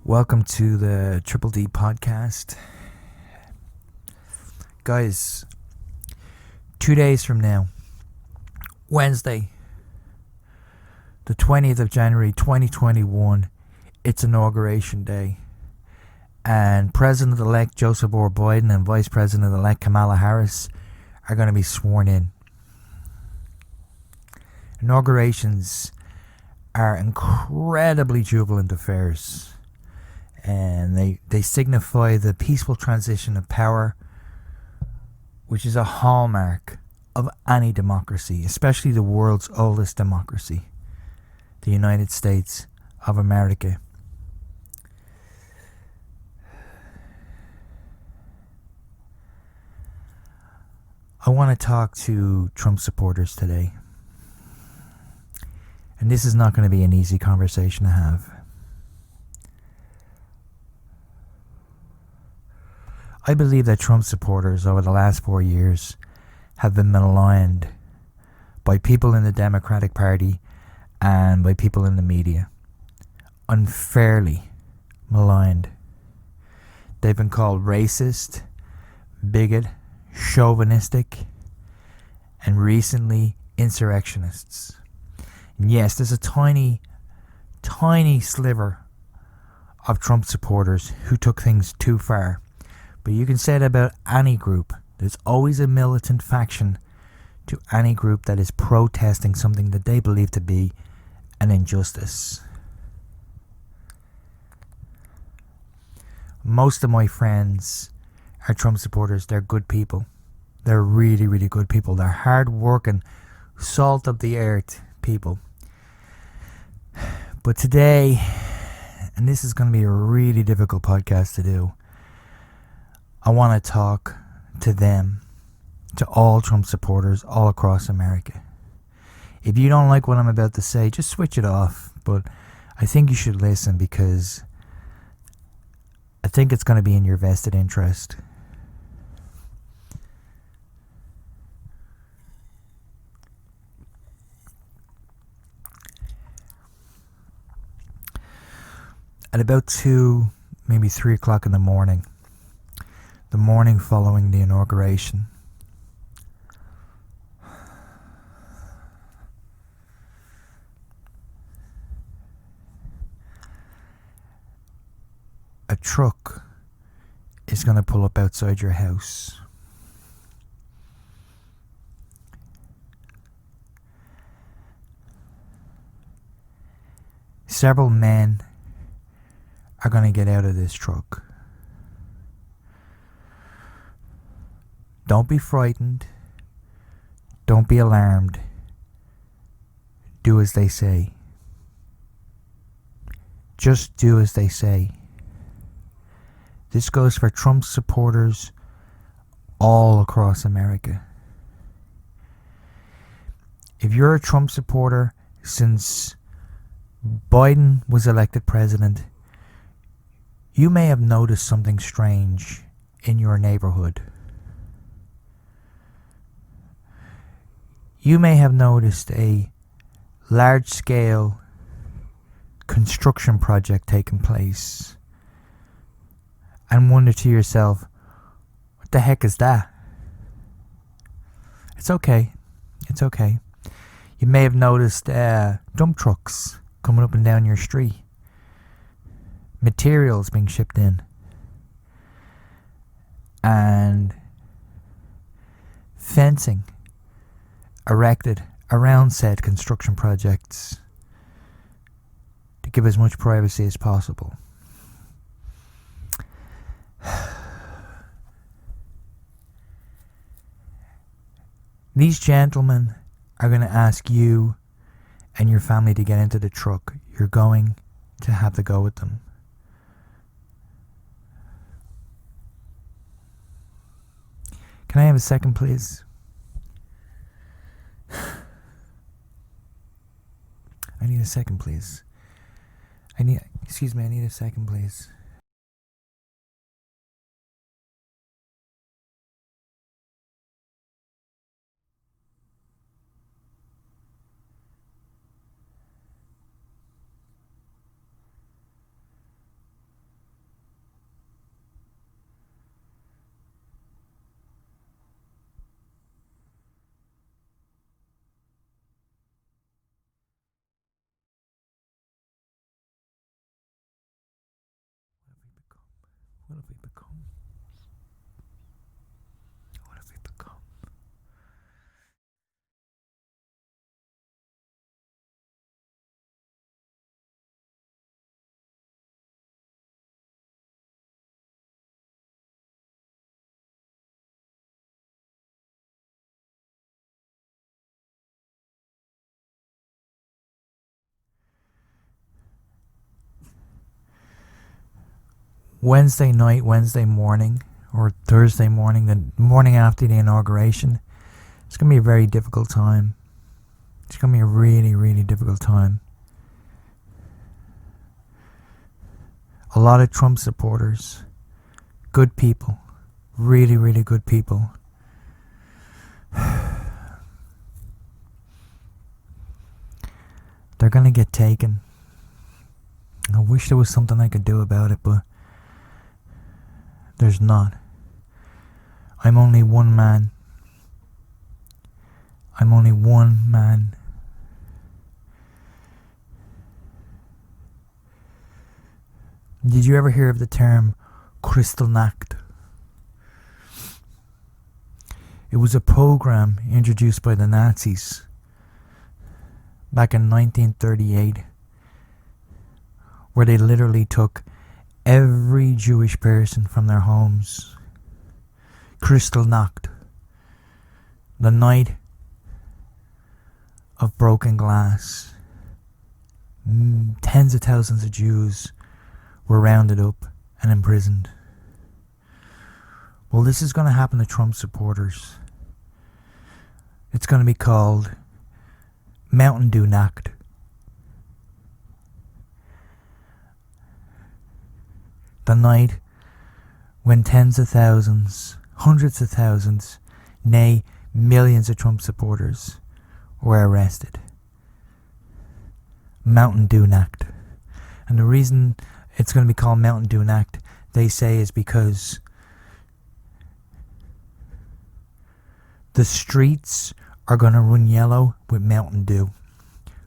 Welcome to the Triple D podcast. Guys, 2 days from now, Wednesday, the 20th of January 2021, it's Inauguration Day. And President-elect Joseph R. Biden and Vice President-elect Kamala Harris are going to be sworn in. Inaugurations are incredibly jubilant affairs. And they signify the peaceful transition of power, which is a hallmark of any democracy, especially the world's oldest democracy, the United States of America. I want to talk to Trump supporters today. And this is not going to be an easy conversation to have. I believe that Trump supporters over the last 4 years have been maligned by people in the Democratic Party and by people in the media. Unfairly maligned. They've been called racist, bigot, chauvinistic, and recently insurrectionists. And yes, there's a tiny sliver of Trump supporters who took things too far. But you can say it about any group. There's always a militant faction to any group that is protesting something that they believe to be an injustice. Most of my friends are Trump supporters. They're good people. They're really, really good people. They're hard-working, salt of the earth people. But today, and this is going to be a really difficult podcast to do, I want to talk to them, to all Trump supporters all across America. If you don't like what I'm about to say, just switch it off. But I think you should listen because I think it's going to be in your vested interest. At about 2, maybe 3 o'clock in the morning following the inauguration, a truck is going to pull up outside your house. Several men are going to get out of this truck. Don't be frightened. Don't be alarmed. Do as they say. Just do as they say. This goes for Trump supporters all across America. If you're a Trump supporter since Biden was elected president, you may have noticed something strange in your neighborhood. You may have noticed a large-scale construction project taking place and wonder to yourself, what the heck is that? It's okay. It's okay. You may have noticed dump trucks coming up and down your street. Materials being shipped in. And fencing erected around said construction projects to give as much privacy as possible. These gentlemen are going to ask you and your family to get into the truck. You're going to have to go with them. Can I have a second, please? I need a second, please. I need a second, please. What have we become? What have we become? Wednesday night, Wednesday morning, or Thursday morning, the morning after the inauguration, it's going to be a very difficult time. It's going to be a really, really difficult time. A lot of Trump supporters, good people, really, really good people, they're going to get taken. I wish there was something I could do about it, but there's not. I'm only one man. I'm only one man. Did you ever hear of the term Kristallnacht? It was a program introduced by the Nazis back in 1938, where they literally took every Jewish person from their homes. Kristallnacht, the night of broken glass. Tens of thousands of Jews were rounded up and imprisoned. Well, this is going to happen to Trump supporters. It's going to be called Mountain Dew Nacht. The night when tens of thousands, hundreds of thousands, nay, millions of Trump supporters were arrested. Mountain Dew Nacht. And the reason it's going to be called Mountain Dew Nacht, they say, is because the streets are going to run yellow with Mountain Dew.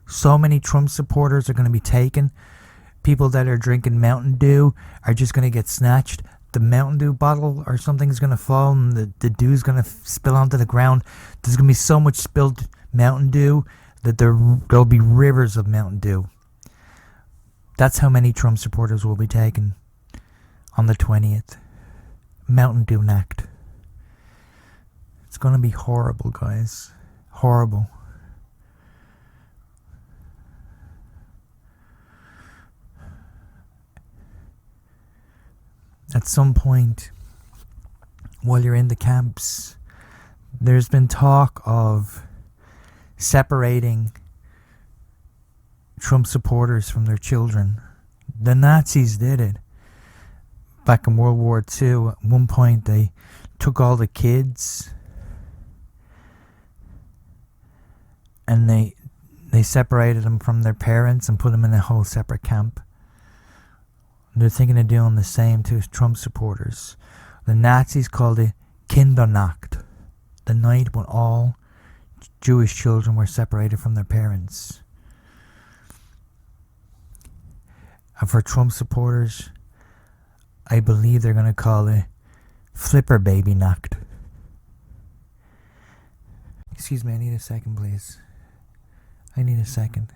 So many Trump supporters are going to be taken. People that are drinking Mountain Dew are just going to get snatched. The Mountain Dew bottle or something's going to fall and the dew's going to spill onto the ground. There's going to be so much spilled Mountain Dew that there'll be rivers of Mountain Dew. That's how many Trump supporters will be taken on the 20th. Mountain Dew Nacht. It's going to be horrible, guys. Horrible. At some point, while you're in the camps, there's been talk of separating Trump supporters from their children. The Nazis did it back in World War II. At one point, they took all the kids and they separated them from their parents and put them in a whole separate camp. They're thinking of doing the same to Trump supporters. The Nazis called it Kindernacht, the night when all Jewish children were separated from their parents. And for Trump supporters, I believe they're going to call it Flipper Baby Nacht. Excuse me, I need a second, please. I need a second.